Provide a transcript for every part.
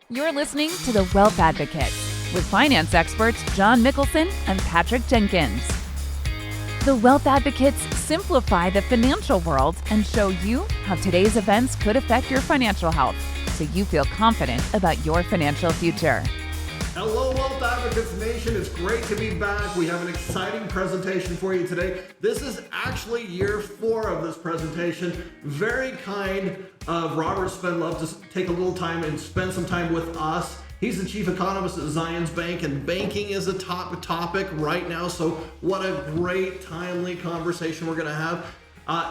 You're listening to The Wealth Advocates with finance experts John Mickelson and Patrick Jenkins. The Wealth Advocates simplify the financial world and show you how today's events could affect your financial health so you feel confident about your financial future. Hello, Wealth Advocates Nation. It's great to be back. We have an exciting presentation for you today. This is actually year 4 of this presentation. Very kind of Robert Spendlove to take a little time and spend some time with us. He's the chief economist at Zions Bank, and banking is a top topic right now. So what a great, timely conversation we're going to have.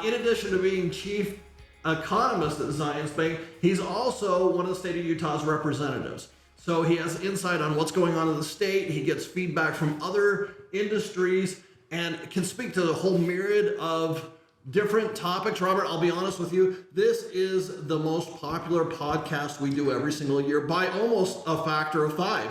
In addition to being chief economist at Zions Bank, he's also one of the state of Utah's representatives. So he has insight on what's going on in the state. He gets feedback from other industries and can speak to the whole myriad of different topics. Robert, I'll be honest with you. This is the most popular podcast we do every single year by almost a factor of 5.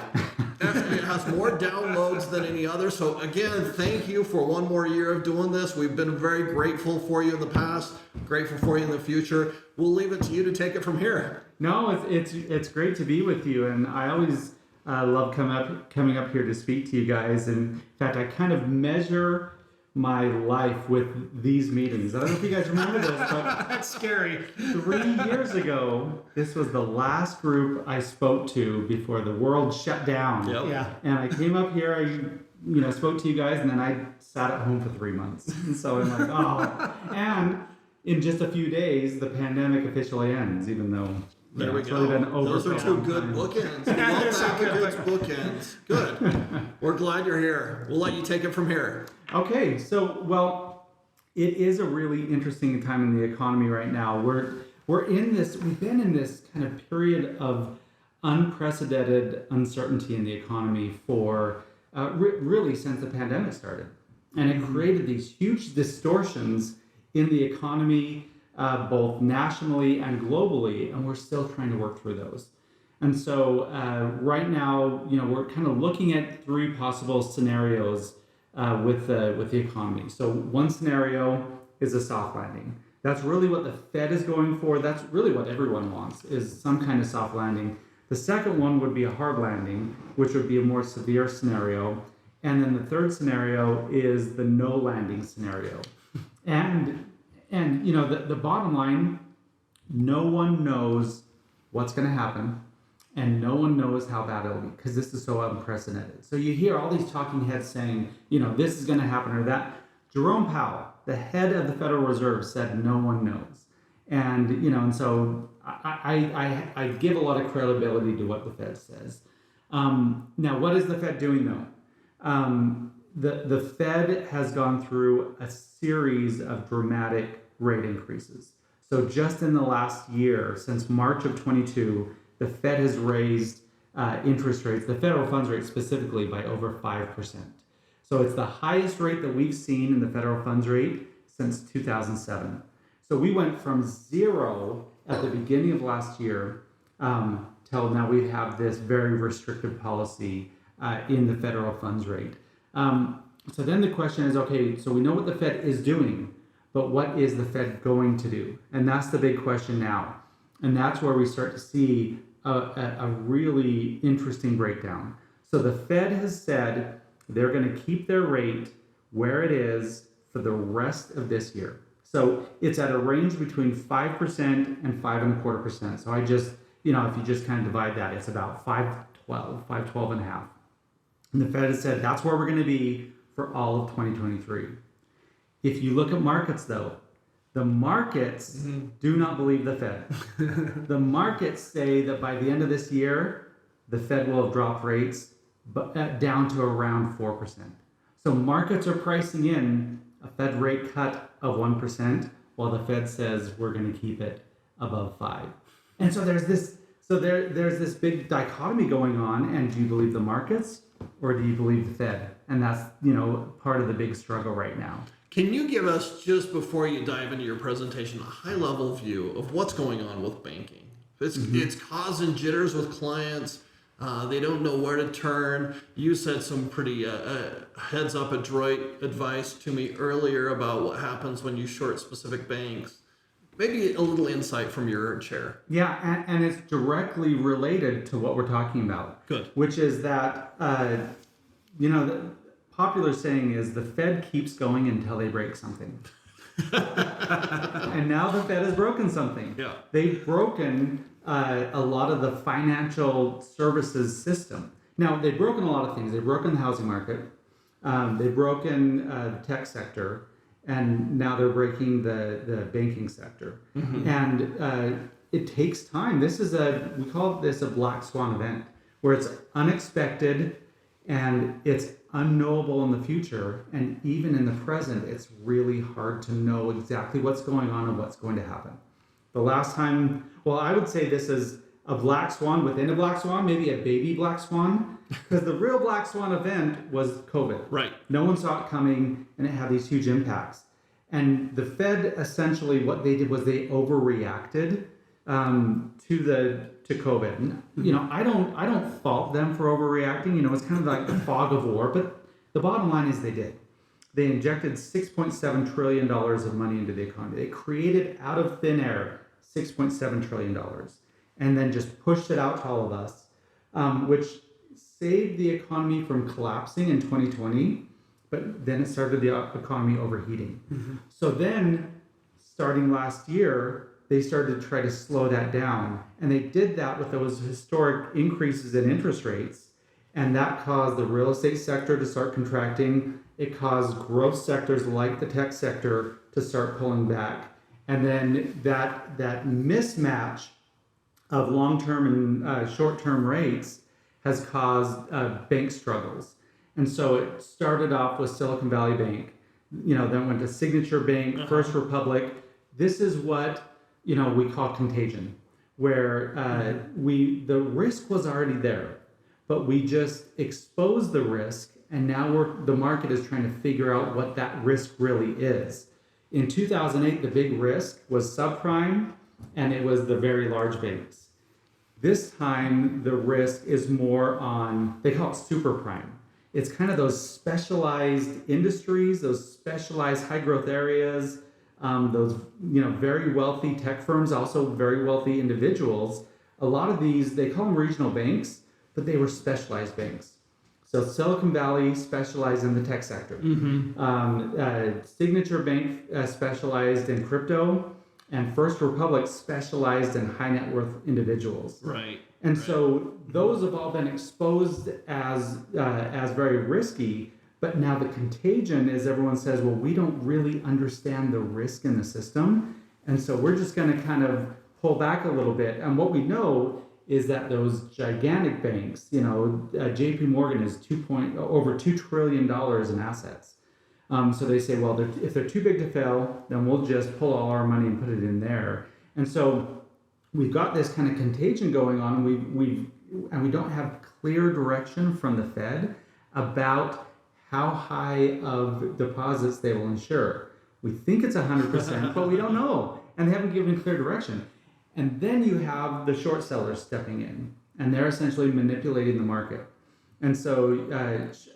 It has more downloads than any other. So again, thank you for one more year of doing this. We've been very grateful for you in the past, grateful for you in the future. We'll leave it to you to take it from here. No, it's great to be with you, and I always love coming up here to speak to you guys. And in fact, I kind of measure my life with these meetings. I don't know if you guys remember this, but That's scary. 3 years ago, this was the last group I spoke to before the world shut down. Yep. Yeah. And I came up here, I spoke to you guys, and then I sat at home for 3 months. And so I'm like, oh. And in just a few days, the pandemic officially ends, even though There we it's go. really been over. Those are 2 good bookends. Wealth Advocates bookends. Good. We're glad you're here. We'll let you take it from here. Okay, so it is a really interesting time in the economy right now. We've been in this kind of period of unprecedented uncertainty in the economy for really since the pandemic started, and it created these huge distortions in the economy, both nationally and globally, and we're still trying to work through those. And so right now, we're kind of looking at 3 possible scenarios with the economy. So one scenario is a soft landing. That's really what the Fed is going for. That's really what everyone wants, is some kind of soft landing. The second one would be a hard landing, which would be a more severe scenario. And then the third scenario is the no landing scenario. And the bottom line, no one knows what's going to happen, and no one knows how bad it'll be, because this is so unprecedented. So you hear all these talking heads saying, this is going to happen or that. Jerome Powell, the head of the Federal Reserve, said no one knows. And so I give a lot of credibility to what the Fed says. Now, what is the Fed doing though? The Fed has gone through a series of dramatic rate increases. So just in the last year, since March of 22, the Fed has raised interest rates, the federal funds rate specifically, by over 5%. So it's the highest rate that we've seen in the federal funds rate since 2007. So we went from 0 at the beginning of last year till now we have this very restrictive policy in the federal funds rate. So then the question is, okay, so we know what the Fed is doing, but what is the Fed going to do? And that's the big question now. And that's where we start to see a really interesting breakdown. So the Fed has said they're going to keep their rate where it is for the rest of this year. So it's at a range between 5% and 5.25%. So I just, if you just kind of divide that, it's about 5.12 and a half. And the Fed has said that's where we're going to be for all of 2023. If you look at markets though, the markets do not believe the Fed. The markets say that by the end of this year, the Fed will have dropped rates down to around 4%. So markets are pricing in a Fed rate cut of 1%, while the Fed says we're going to keep it above 5%. And so there's this big dichotomy going on. And do you believe the markets or do you believe the Fed? And that's part of the big struggle right now. Can you give us, just before you dive into your presentation, a high-level view of what's going on with banking? It's causing jitters with clients. They don't know where to turn. You said some pretty heads-up adroit advice to me earlier about what happens when you short specific banks. Maybe a little insight from your chair. Yeah, and it's directly related to what we're talking about. Good. Which is that, the popular saying is the Fed keeps going until they break something. And now the Fed has broken something. Yeah. They've broken a lot of the financial services system. Now, they've broken a lot of things. They've broken the housing market. They've broken the tech sector. And now they're breaking the banking sector. Mm-hmm. And it takes time. We call this a black swan event, where it's unexpected and it's unknowable in the future. And even in the present, it's really hard to know exactly what's going on and what's going to happen. The last time, I would say this is a black swan within a black swan, maybe a baby black swan, because the real black swan event was COVID. Right. No one saw it coming, and it had these huge impacts. And the Fed, essentially, what they did was they overreacted to COVID. And, I don't fault them for overreacting. It's kind of like the fog of war. But the bottom line is they did. They injected $6.7 trillion of money into the economy. They created out of thin air $6.7 trillion, and then just pushed it out to all of us, which saved the economy from collapsing in 2020, but then it started the economy overheating. Mm-hmm. So then, starting last year, they started to try to slow that down, and they did that with those historic increases in interest rates, and that caused the real estate sector to start contracting. It caused growth sectors like the tech sector to start pulling back, and then that mismatch of long-term and short-term rates has caused bank struggles. And so it started off with Silicon Valley Bank, then went to Signature Bank, First Republic. This is what, we call contagion, where the risk was already there, but we just exposed the risk, and now the market is trying to figure out what that risk really is. In 2008, the big risk was subprime, and it was the very large banks. This time, the risk is more on, they call it super prime. It's kind of those specialized industries, those specialized high growth areas, those very wealthy tech firms, also very wealthy individuals. A lot of these, they call them regional banks, but they were specialized banks. So Silicon Valley specialized in the tech sector. Mm-hmm. Signature Bank specialized in crypto, and First Republic specialized in high net worth individuals. Right. And so those have all been exposed as very risky, but now the contagion is everyone says, well, we don't really understand the risk in the system, and so we're just going to kind of pull back a little bit. And what we know is that those gigantic banks, JP Morgan is over $2 trillion in assets. So they say, well, if they're too big to fail, then we'll just pull all our money and put it in there. And so we've got this kind of contagion going on, and we don't have clear direction from the Fed about how high of deposits they will insure. We think it's 100%, but we don't know, and they haven't given clear direction. And then you have the short sellers stepping in, and they're essentially manipulating the market. And so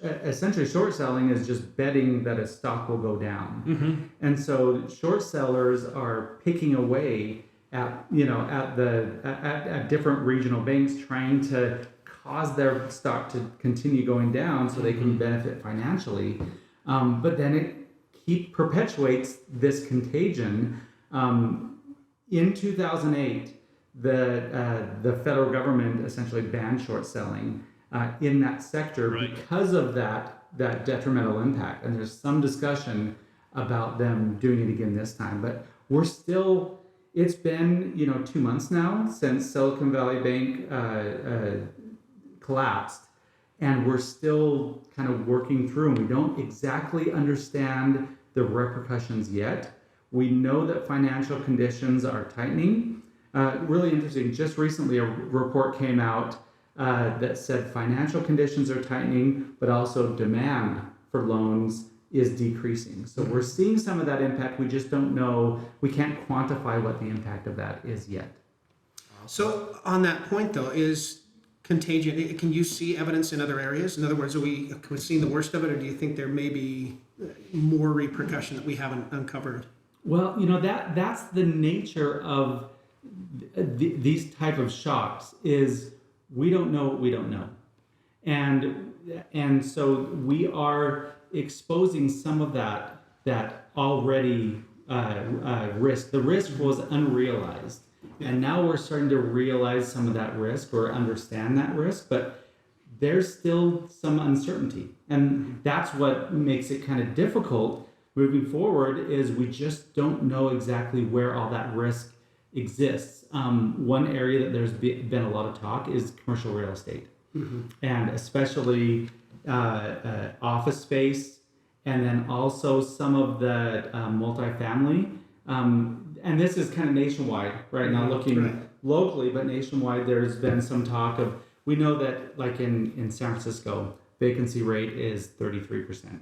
essentially short selling is just betting that a stock will go down. Mm-hmm. And so short sellers are picking away at different regional banks, trying to cause their stock to continue going down so they can benefit financially. But then it perpetuates this contagion. In 2008, the federal government essentially banned short selling in that sector because of that detrimental impact. And there's some discussion about them doing it again this time. But we're still, it's been 2 months now since Silicon Valley Bank collapsed, and we're still kind of working through, and we don't exactly understand the repercussions yet. We know that financial conditions are tightening. Really interesting, just recently a report came out that said financial conditions are tightening, but also demand for loans is decreasing. So we're seeing some of that impact. We just don't know, we can't quantify what the impact of that is yet. So on that point though, is contagion, can you see evidence in other areas? In other words, are we seeing the worst of it, or do you think there may be more repercussion that we haven't uncovered? Well, that's the nature of these type of shocks is we don't know what we don't know. And so we are exposing some of that already risk. The risk was unrealized, and now we're starting to realize some of that risk or understand that risk, but there's still some uncertainty, and that's what makes it kind of difficult moving forward. Is we just don't know exactly where all that risk exists. One area that there's been a lot of talk is commercial real estate, and especially office space, and then also some of the multifamily. And this is kind of nationwide right now, looking Right. locally, but nationwide, there's been some talk of, we know that like in San Francisco, vacancy rate is 33%.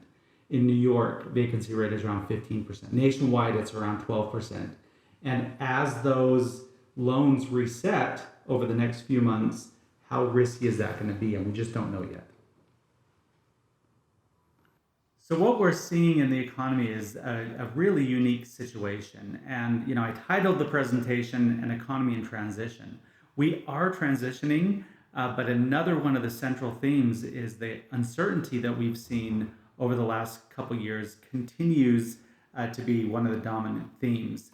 In New York, vacancy rate is around 15%. Nationwide, it's around 12%. And as those loans reset over the next few months, how risky is that going to be? And we just don't know yet. So what we're seeing in the economy is a really unique situation. And, I titled the presentation An Economy in Transition. We are transitioning, but another one of the central themes is the uncertainty that we've seen over the last couple years continues to be one of the dominant themes.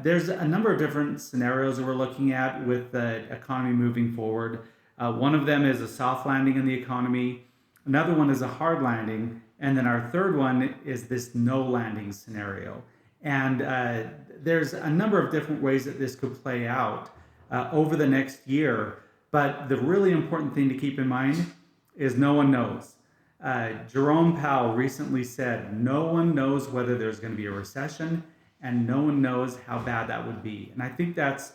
There's a number of different scenarios that we're looking at with the economy moving forward. One of them is a soft landing in the economy. Another one is a hard landing. And then our third one is this no landing scenario. And there's a number of different ways that this could play out over the next year. But the really important thing to keep in mind is no one knows. Jerome Powell recently said, no one knows whether there's going to be a recession, and no one knows how bad that would be. And I think that's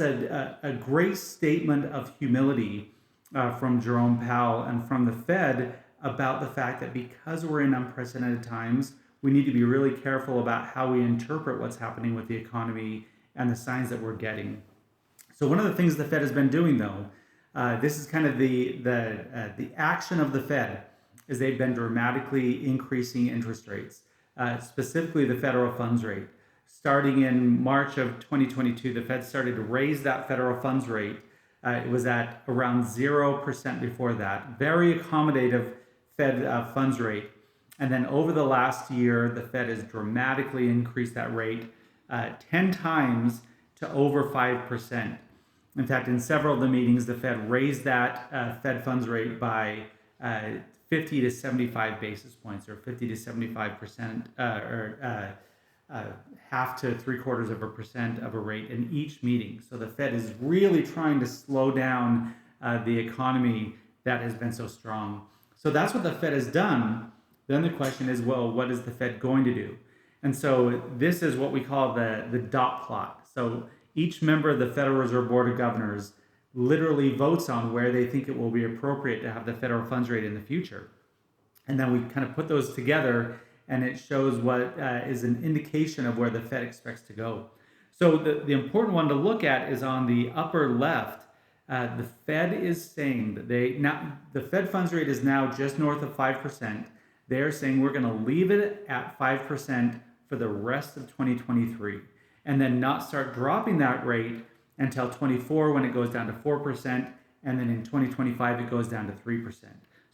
a great statement of humility from Jerome Powell and from the Fed about the fact that because we're in unprecedented times, we need to be really careful about how we interpret what's happening with the economy and the signs that we're getting. So one of the things the Fed has been doing, though, this is kind of the action of the Fed, is they've been dramatically increasing interest rates, specifically the federal funds rate. Starting in March of 2022, the Fed started to raise that federal funds rate. It was at around 0% before that. Very accommodative Fed funds rate. And then over the last year, the Fed has dramatically increased that rate 10 times to over 5%. In fact, in several of the meetings, the Fed raised that Fed funds rate by 50 to 75 basis points, or 50 to 75%, or half to 0.75% of a rate in each meeting. So the Fed is really trying to slow down the economy that has been so strong. So that's what the Fed has done. Then the question is, well, what is the Fed going to do? And so this is what we call the dot plot. So each member of the Federal Reserve Board of Governors literally votes on where they think it will be appropriate to have the federal funds rate in the future. And then we kind of put those together, and it shows what is an indication of where the Fed expects to go. So the important one to look at is on the upper left. The Fed is saying that the Fed funds rate is now just north of 5%. They're saying we're going to leave it at 5% for the rest of 2023, and then not start dropping that rate until 24, when it goes down to 4%, and then in 2025 it goes down to 3%.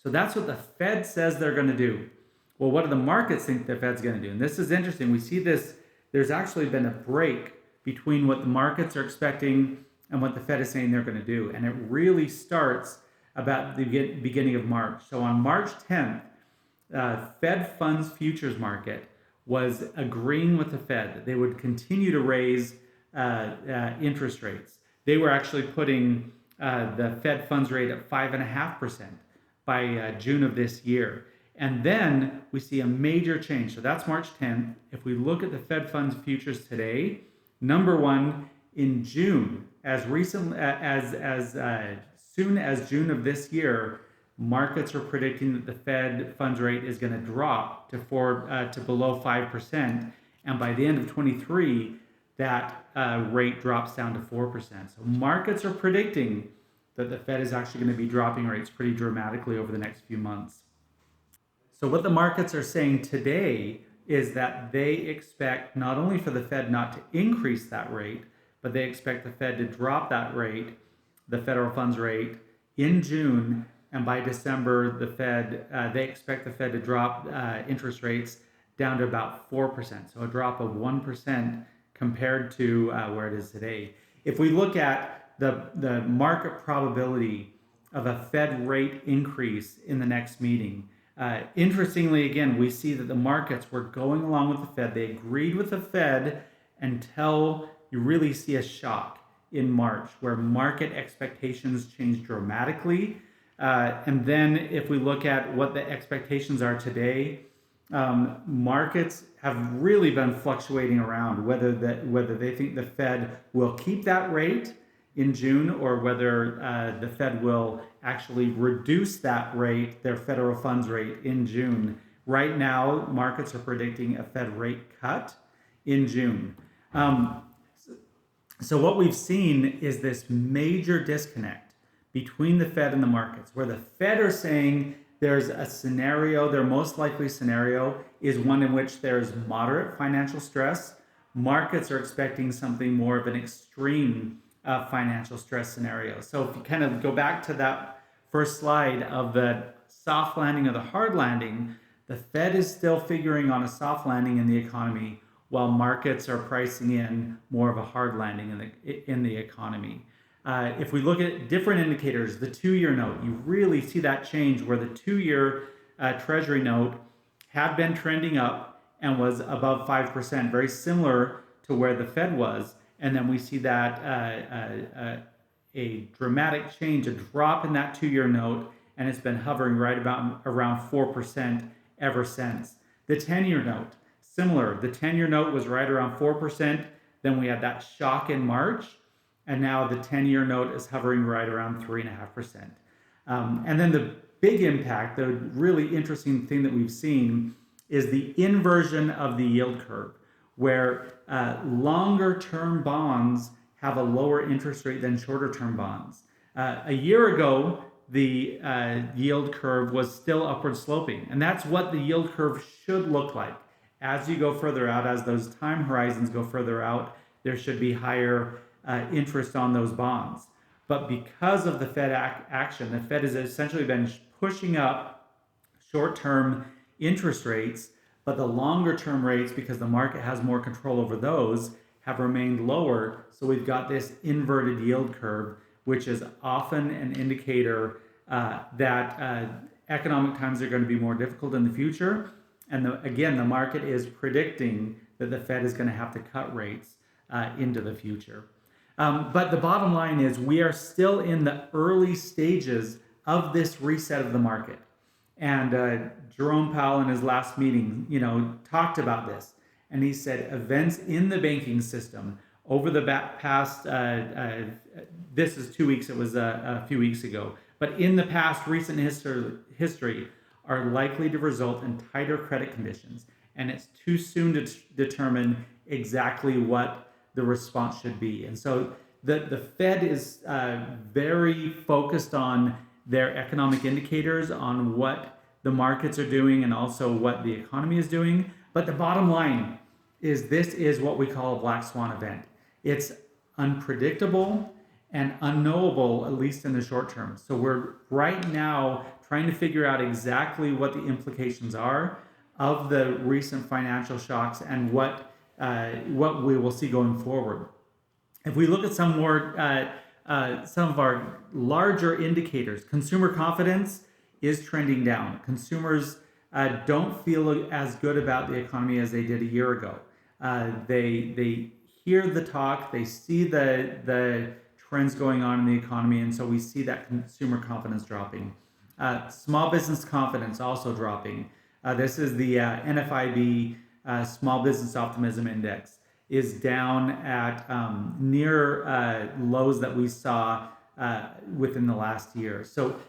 So that's what the Fed says they're going to do. Well, what do the markets think the Fed's going to do? And this is interesting. We see this, there's actually been a break between what the markets are expecting and what the Fed is saying they're going to do. And it really starts about the beginning of March. So on March 10th, Fed funds futures market was agreeing with the Fed that they would continue to raise interest rates. They were actually putting the Fed funds rate at 5.5% by June of this year. And then we see a major change. So that's March 10th. If we look at the Fed funds futures today, number one, in June, as recent as soon as June of this year, markets are predicting that the Fed funds rate is going to drop to below 5%, and by the end of 23, that rate drops down to 4%. So markets are predicting that the Fed is actually going to be dropping rates pretty dramatically over the next few months. So what the markets are saying today, is that they expect not only for the Fed not to increase that rate, but they expect the Fed to drop that rate, the federal funds rate, in June, and by December, they expect the Fed to drop interest rates down to about 4%, so a drop of 1% compared to where it is today. If we look at the market probability of a Fed rate increase in the next meeting, interestingly, again, we see that the markets were going along with the Fed. They agreed with the Fed until you really see a shock in March, where market expectations change dramatically. And then if we look at what the expectations are today, markets have really been fluctuating around whether they think the Fed will keep that rate in June or whether the Fed will actually reduce that rate, their federal funds rate, in June. Right now, markets are predicting a Fed rate cut in June. So what we've seen is this major disconnect between the Fed and the markets, where the Fed are saying there's a scenario, their most likely scenario is one in which there's moderate financial stress. Markets are expecting something more of an extreme financial stress scenario. So if you kind of go back to that first slide of the soft landing or the hard landing, the Fed is still figuring on a soft landing in the economy, while markets are pricing in more of a hard landing in the economy. If we look at different indicators, the 2-year note, you really see that change where the 2-year Treasury note had been trending up and was above 5%, very similar to where the Fed was. And then we see that a dramatic change, a drop in that 2-year note, and it's been hovering right about around 4% ever since. The 10-year note, similar. The 10-year note was right around 4%. Then we had that shock in March. And now the 10-year note is hovering right around 3.5%. And then the big impact, the really interesting thing that we've seen is the inversion of the yield curve, where longer term bonds have a lower interest rate than shorter term bonds. A year ago, the yield curve was still upward sloping. And that's what the yield curve should look like. As you go further out, as those time horizons go further out, there should be higher interest on those bonds. But because of the Fed action, the Fed has essentially been pushing up short-term interest rates, but the longer-term rates, because the market has more control over those, have remained lower. So we've got this inverted yield curve, which is often an indicator that economic times are going to be more difficult in the future. And again, the market is predicting that the Fed is going to have to cut rates into the future. But the bottom line is we are still in the early stages of this reset of the market. And Jerome Powell in his last meeting, talked about this. And he said events in the banking system over the past, this is 2 weeks, it was a few weeks ago, but in the past recent history are likely to result in tighter credit conditions. And it's too soon to determine exactly what the response should be. And so the Fed is very focused on their economic indicators, on what the markets are doing and also what the economy is doing. But the bottom line is this is what we call a black swan event. It's unpredictable and unknowable, at least in the short term. So we're right now trying to figure out exactly what the implications are of the recent financial shocks and what we will see going forward. If we look at some of our larger indicators, consumer confidence is trending down. Consumers don't feel as good about the economy as they did a year ago. They hear the talk, they see the trends going on in the economy, and so we see that consumer confidence dropping. Small business confidence also dropping. This is the NFIB Small Business Optimism Index, is down at near lows that we saw within the last year. So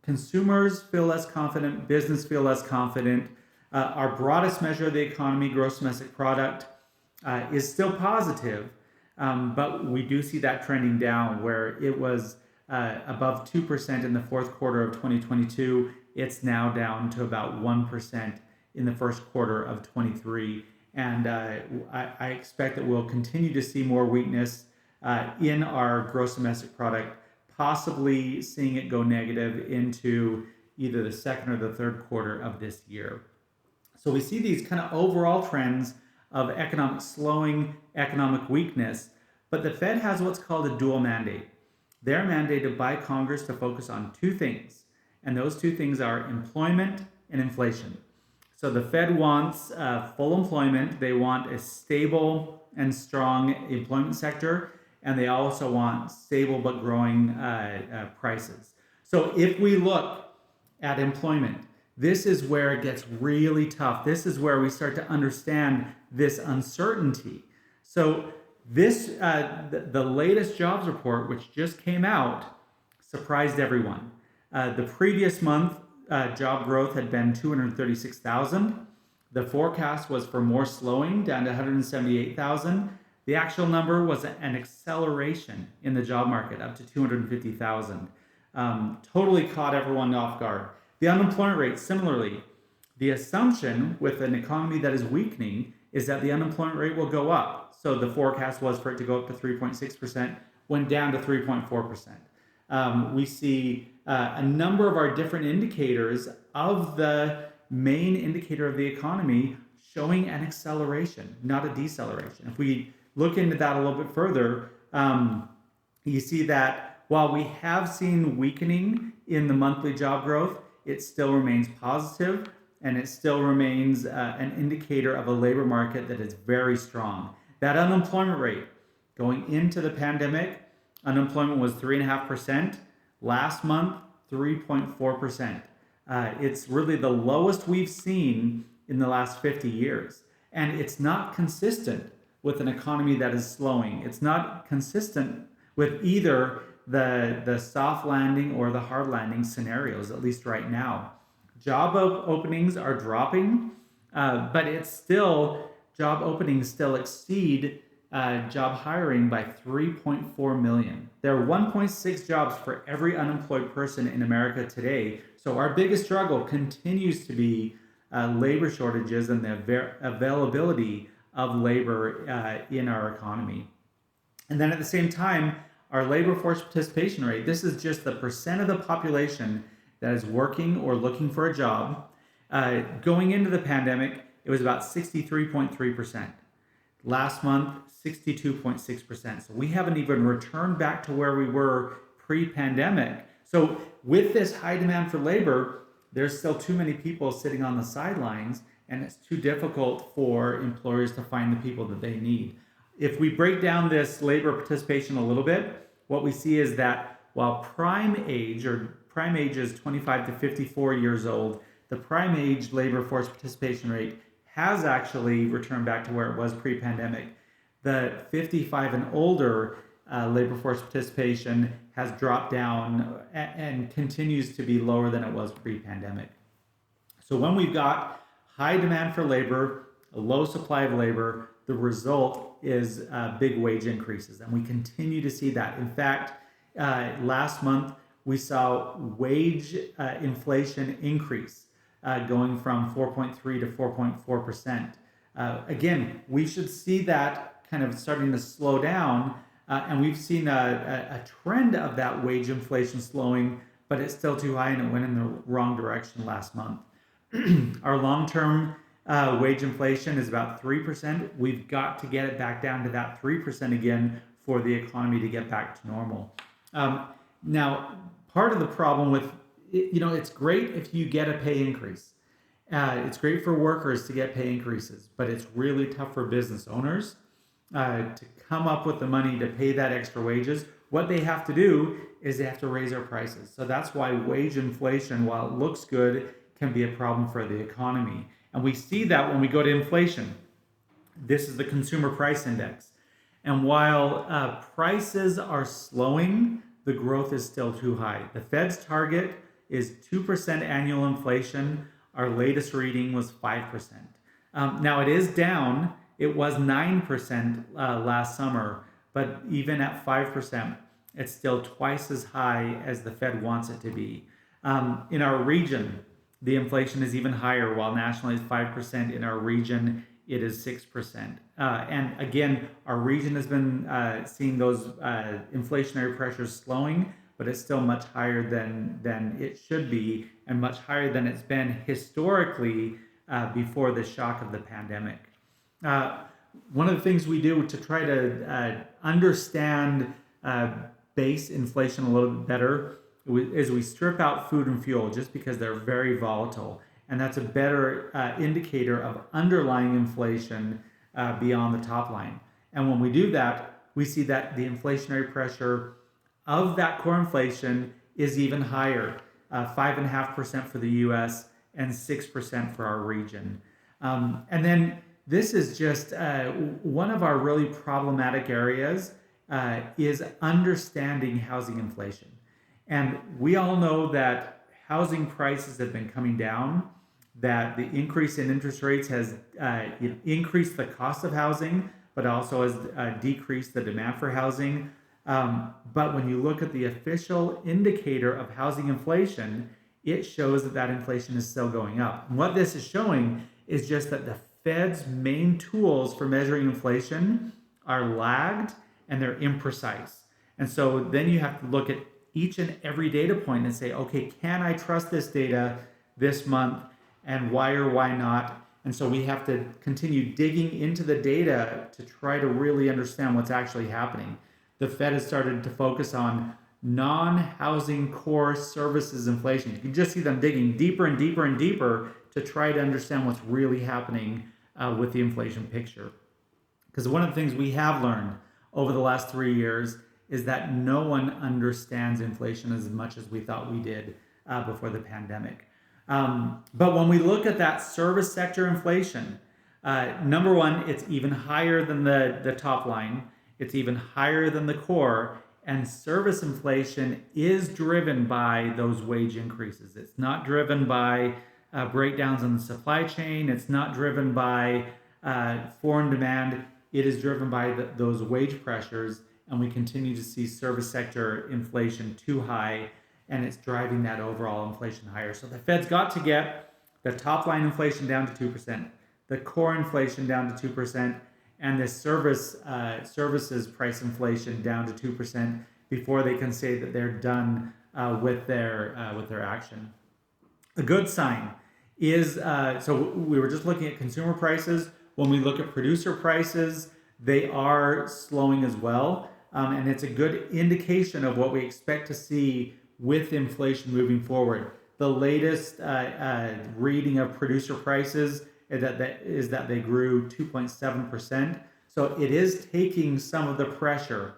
consumers feel less confident, business feel less confident. Our broadest measure of the economy, gross domestic product, is still positive, but we do see that trending down where it was above 2% in the fourth quarter of 2022. It's now down to about 1% in the first quarter of 23. And I expect that we'll continue to see more weakness in our gross domestic product, possibly seeing it go negative into either the second or the third quarter of this year. So we see these kind of overall trends of economic slowing, economic weakness, but the Fed has what's called a dual mandate. They're mandated by Congress to focus on two things, and those two things are employment and inflation. So the Fed wants full employment, they want a stable and strong employment sector, and they also want stable but growing prices. So if we look at employment, this is where it gets really tough. This is where we start to understand this uncertainty. So this, the latest jobs report, which just came out, surprised everyone. The previous month, job growth had been 236,000. The forecast was for more slowing, down to 178,000. The actual number was an acceleration in the job market, up to 250,000. Totally caught everyone off guard. The unemployment rate, similarly, the assumption with an economy that is weakening is that the unemployment rate will go up. So the forecast was for it to go up to 3.6%, went down to 3.4%. We see a number of our different indicators of the main indicator of the economy showing an acceleration, not a deceleration. If we look into that a little bit further, you see that while we have seen weakening in the monthly job growth, it still remains positive, and it still remains an indicator of a labor market that is very strong. That unemployment rate going into the pandemic, unemployment was 3.5%. Last month, 3.4%. It's really the lowest we've seen in the last 50 years. And it's not consistent with an economy that is slowing. It's not consistent with either the soft landing or the hard landing scenarios, at least right now. Job openings are dropping, but it's still, job openings still exceed job hiring by 3.4 million. There are 1.6 jobs for every unemployed person in America today. So our biggest struggle continues to be labor shortages and the availability of labor in our economy. And then at the same time, our labor force participation rate, this is just the percent of the population that is working or looking for a job. Going into the pandemic, it was about 63.3%. Last month, 62.6%. So we haven't even returned back to where we were pre-pandemic. So with this high demand for labor, there's still too many people sitting on the sidelines, and it's too difficult for employers to find the people that they need. If we break down this labor participation a little bit, what we see is that while prime age is 25 to 54 years old, the prime age labor force participation rate has actually returned back to where it was pre-pandemic. The 55 and older labor force participation has dropped down and continues to be lower than it was pre-pandemic. So when we've got high demand for labor, a low supply of labor, the result is big wage increases, and we continue to see that. In fact, last month we saw wage inflation increase, going from 4.3 to 4.4%. Again, we should see that kind of starting to slow down, and we've seen a trend of that wage inflation slowing, but it's still too high and it went in the wrong direction last month. Our long-term wage inflation is about 3%. We've got to get it back down to that 3% again for the economy to get back to normal. Now, part of the problem with, it's great if you get a pay increase. It's great for workers to get pay increases, but it's really tough for business owners to come up with the money to pay that extra wages. What they have to do is they have to raise their prices. So that's why wage inflation, while it looks good, can be a problem for the economy. And we see that when we go to inflation. This is the consumer price index. And while prices are slowing, the growth is still too high. The Fed's target is 2% annual inflation. Our latest reading was 5%. Now it is down. It was 9% last summer, but even at 5%, it's still twice as high as the Fed wants it to be. In our region, the inflation is even higher. While nationally it's 5%, in our region it is 6%. And again, our region has been seeing those inflationary pressures slowing, but it's still much higher than it should be, and much higher than it's been historically before the shock of the pandemic. One of the things we do to try to understand base inflation a little bit better is we strip out food and fuel, just because they're very volatile. And that's a better indicator of underlying inflation beyond the top line. And when we do that, we see that the inflationary pressure of that core inflation is even higher, 5.5% for the US and 6% for our region. And then this is just one of our really problematic areas is understanding housing inflation. And we all know that housing prices have been coming down, that the increase in interest rates has increased the cost of housing, but also has decreased the demand for housing. But when you look at the official indicator of housing inflation, it shows that inflation is still going up. And what this is showing is just that the Fed's main tools for measuring inflation are lagged and they're imprecise. And so then you have to look at each and every data point and say, okay, can I trust this data this month, and why or why not? And so we have to continue digging into the data to try to really understand what's actually happening. The Fed has started to focus on non-housing core services inflation. You can just see them digging deeper and deeper and deeper to try to understand what's really happening with the inflation picture. Because one of the things we have learned over the last 3 years is that no one understands inflation as much as we thought we did before the pandemic. But when we look at that service sector inflation, number one, it's even higher than the top line. It's even higher than the core. And service inflation is driven by those wage increases. It's not driven by breakdowns in the supply chain. It's not driven by foreign demand. It is driven by those wage pressures. And we continue to see service sector inflation too high, and it's driving that overall inflation higher. So the Fed's got to get the top line inflation down to 2%, the core inflation down to 2%, and the services price inflation down to 2% before they can say that they're done with their action. A good sign is so we were just looking at consumer prices. When we look at producer prices, they are slowing as well, and it's a good indication of what we expect to see with inflation moving forward. The latest reading of producer prices is that they grew 2.7%. So it is taking some of the pressure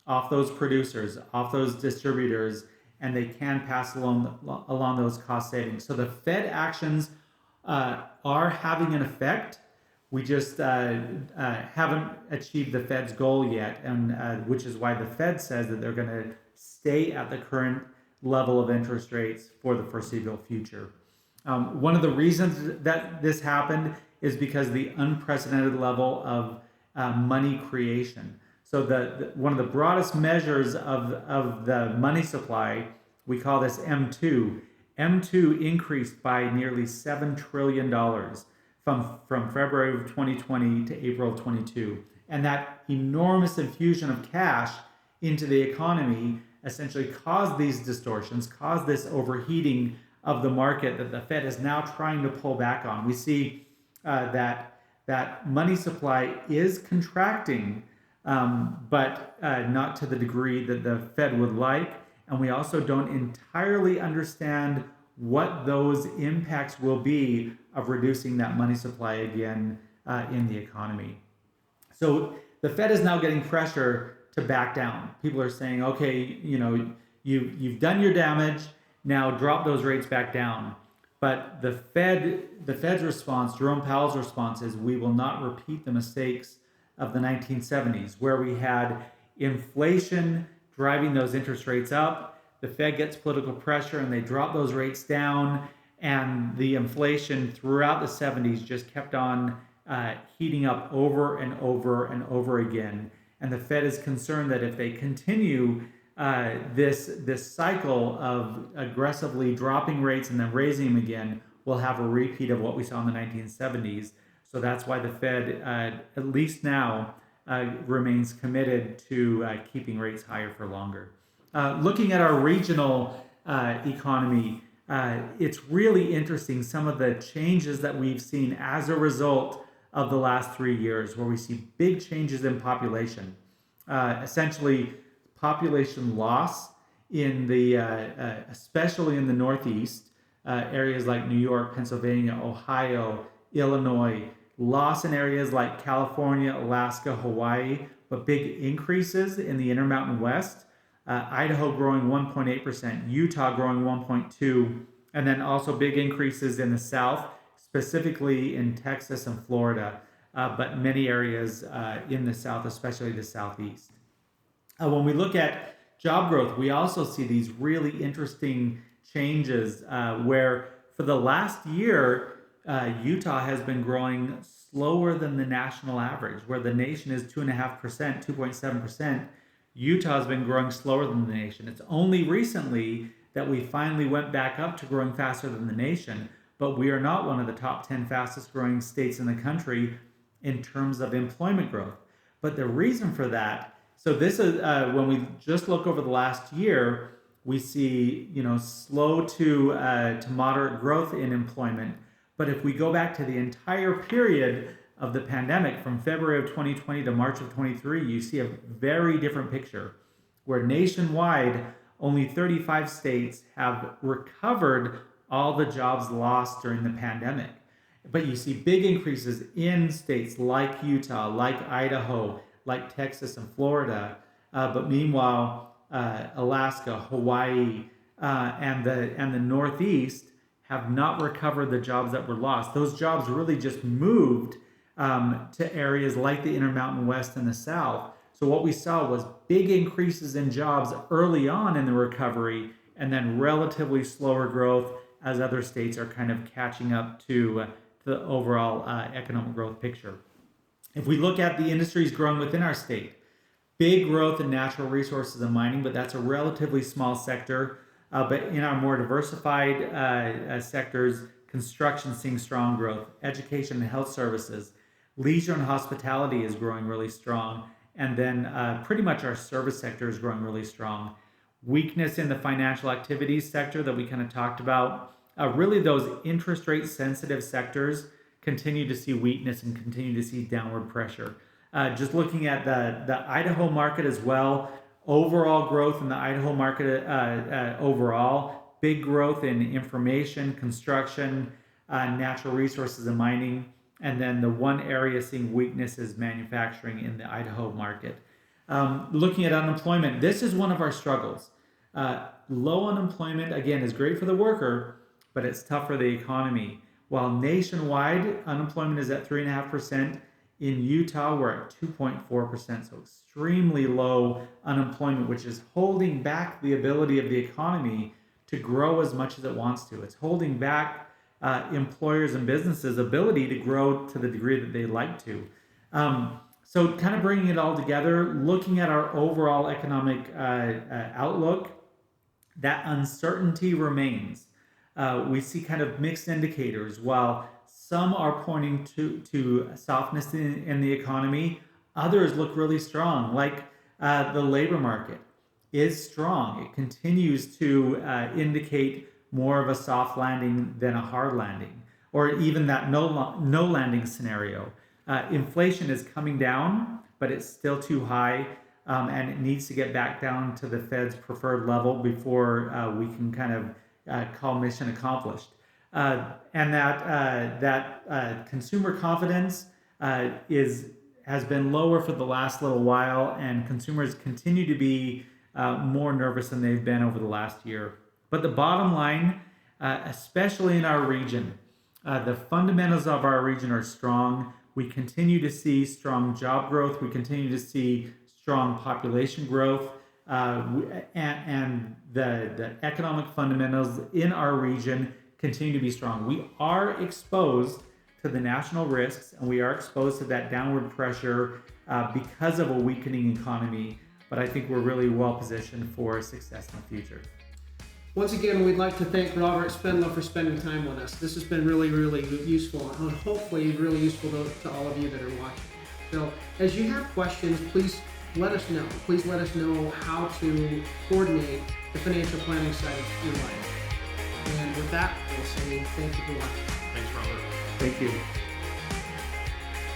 off those producers, off those distributors, and they can pass along those cost savings. So the Fed actions are having an effect. We just haven't achieved the Fed's goal yet, and which is why the Fed says that they're going to stay at the current level of interest rates for the foreseeable future. One of the reasons that this happened is because the unprecedented level of money creation. So one of the broadest measures of the money supply, we call this M2. M2 increased by nearly $7 trillion from February of 2020 to April of 22. And that enormous infusion of cash into the economy essentially caused these distortions, caused this overheating of the market that the Fed is now trying to pull back on. We see that money supply is contracting, but not to the degree that the Fed would like. And we also don't entirely understand what those impacts will be of reducing that money supply again in the economy. So the Fed is now getting pressure to back down. People are saying, okay, you've done your damage, now drop those rates back down. But the Fed's response, Jerome Powell's response, is we will not repeat the mistakes of the 1970s, where we had inflation driving those interest rates up. The Fed gets political pressure and they drop those rates down, and the inflation throughout the 70s just kept on heating up over and over and over again. And the Fed is concerned that if they continue this cycle of aggressively dropping rates and then raising them again, we'll have a repeat of what we saw in the 1970s. So that's why the Fed, at least now, remains committed to keeping rates higher for longer. Looking at our regional economy, it's really interesting some of the changes that we've seen as a result of the last 3 years, where we see big changes in population. Essentially, population loss in the, especially in the Northeast, areas like New York, Pennsylvania, Ohio, Illinois, loss in areas like California, Alaska, Hawaii, but big increases in the Intermountain West. Idaho growing 1.8%, Utah growing 1.2%, and then also big increases in the South, specifically in Texas and Florida, but many areas in the South, especially the Southeast. When we look at job growth, we also see these really interesting changes where for the last year, Utah has been growing slower than the national average, where the nation is 2.5%, 2.7%. Utah has been growing slower than the nation. It's only recently that we finally went back up to growing faster than the nation, but we are not one of the top 10 fastest growing states in the country in terms of employment growth. But the reason for that, so this is when we just look over the last year, we see slow to moderate growth in employment. But if we go back to the entire period of the pandemic from February of 2020 to March of 23, you see a very different picture where nationwide, only 35 states have recovered all the jobs lost during the pandemic. But you see big increases in states like Utah, like Idaho, like Texas and Florida. But meanwhile, Alaska, Hawaii, and the Northeast have not recovered the jobs that were lost. Those jobs really just moved to areas like the Intermountain West and the South. So what we saw was big increases in jobs early on in the recovery, and then relatively slower growth as other states are kind of catching up to the overall economic growth picture. If we look at the industries growing within our state, big growth in natural resources and mining, but that's a relatively small sector. But in our more diversified sectors, construction seeing strong growth, education and health services, leisure and hospitality is growing really strong, and then pretty much our service sector is growing really strong. Weakness in the financial activities sector that we kind of talked about, really those interest rate sensitive sectors continue to see weakness and continue to see downward pressure. Just looking at the Idaho market as well, overall growth in the Idaho market overall, big growth in information, construction, natural resources and mining, and then the one area seeing weakness is manufacturing in the Idaho market. Looking at unemployment, this is one of our struggles. Low unemployment, again, is great for the worker, but it's tough for the economy. While nationwide unemployment is at 3.5%, in Utah we're at 2.4%, so extremely low unemployment, which is holding back the ability of the economy to grow as much as it wants to. It's holding back employers and businesses' ability to grow to the degree that they like to. So kind of bringing it all together, looking at our overall economic outlook, that uncertainty remains. We see kind of mixed indicators. While some are pointing to softness in the economy, others look really strong, like the labor market is strong. It continues to indicate more of a soft landing than a hard landing, or even that no landing scenario. Inflation is coming down, but it's still too high, and it needs to get back down to the Fed's preferred level before we can kind of call mission accomplished. And that consumer confidence has been lower for the last little while, and consumers continue to be more nervous than they've been over the last year. But the bottom line, especially in our region, the fundamentals of our region are strong. We continue to see strong job growth. We continue to see strong population growth, and the economic fundamentals in our region continue to be strong. We are exposed to the national risks, and we are exposed to that downward pressure because of a weakening economy. But I think we're really well positioned for success in the future. Once again, we'd like to thank Robert Spendlove for spending time with us. This has been really, really useful, and hopefully really useful to all of you that are watching. So as you have questions, please let us know. Please let us know how to coordinate the financial planning side of your life. And with that, we'll say thank you for watching. Thanks, Robert. Thank you.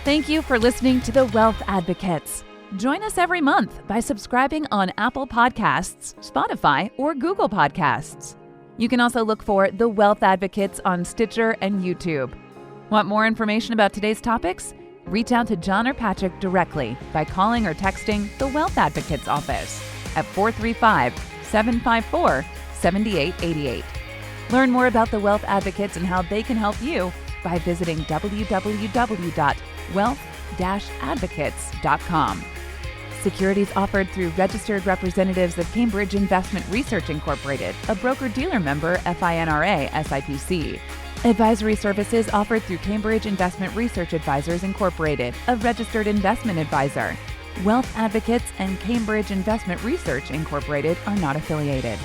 Thank you for listening to The Wealth Advocates. Join us every month by subscribing on Apple Podcasts, Spotify, or Google Podcasts. You can also look for The Wealth Advocates on Stitcher and YouTube. Want more information about today's topics? Reach out to John or Patrick directly by calling or texting the Wealth Advocates office at 435-754-7888. Learn more about the Wealth Advocates and how they can help you by visiting www.wealth-advocates.com. Securities offered through registered representatives of Cambridge Investment Research Incorporated, a broker-dealer member FINRA SIPC. Advisory services offered through Cambridge Investment Research Advisors Incorporated, a registered investment advisor. Wealth Advocates and Cambridge Investment Research Incorporated are not affiliated.